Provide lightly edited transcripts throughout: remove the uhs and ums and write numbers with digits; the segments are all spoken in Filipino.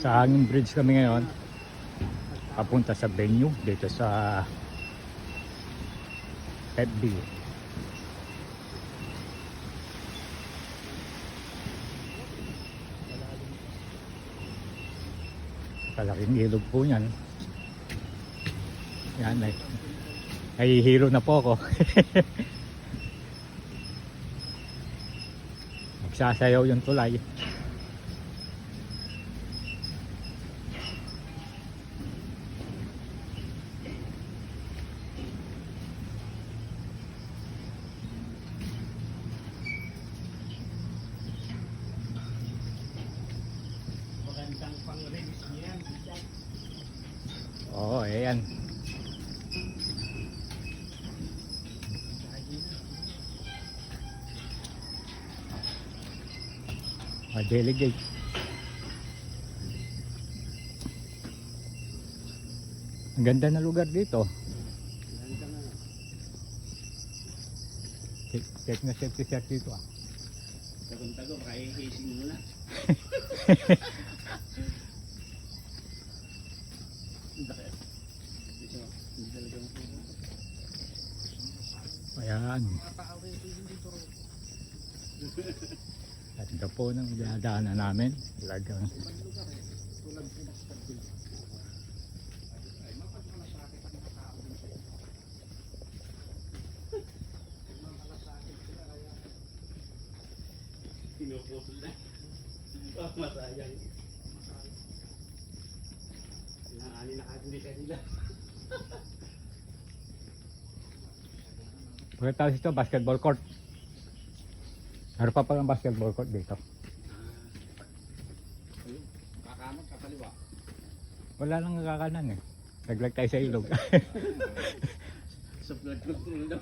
Sa hanging bridge kami ngayon. Papunta sa venue dito sa FB. Kalaking ilog po yan. Yan, nahihilo na po ako. Magsasayaw yung tulay. Oo, ayan. Delegate. Ang ganda na lugar dito. Check na safety set dito ah. Tago-tago, maka-i-casing muna. Ayan. At ito po nang dadaanan namin. Talagang Pinuputol na. Oh, masayang. Inaani na kasi nila. pagkatapos ito, basketball court. Meron pa palang basketball court dito. Ayun, kakanot, kakaliwa. Wala lang nakakanan eh. Naglag tayo sa ilog. Sa flood control daw.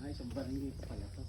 Ay, sa barangay pa pala to.